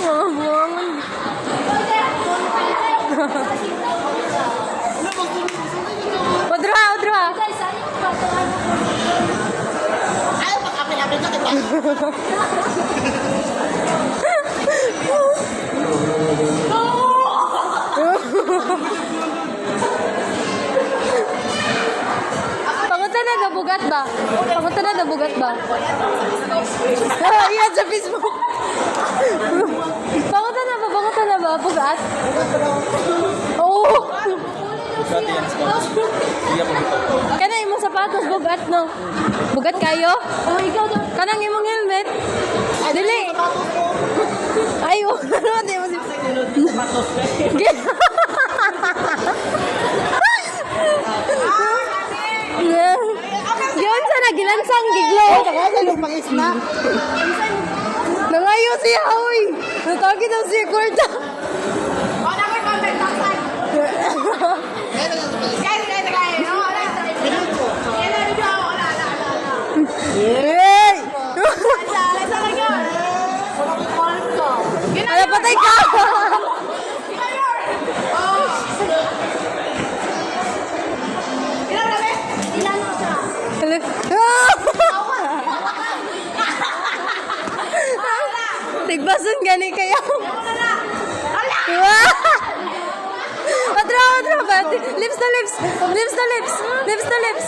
Buwangon. Udra, udra. Ayaw, makapilapit na kita. Pangunta na nabugat ba? Pangunta na nabugat ba? Iyan sa Facebook. Pangunta na ba? Pangunta na ba? Bugat? Oo. Kana imong sapatos bugat no? Bugat kayo? Oh, ikaw daw. Kanang imong helmet. Dili. Ay, ano di mo si Yun sa nagilansang giglo. Kaya yung pang-isna. Nangayo siya, uy. Natagi daw siya, Kurta. Hey! Ala, patay ka! Tigbason gani kaya. Padra, padra, lips to lips. Lips to lips. Lips to lips.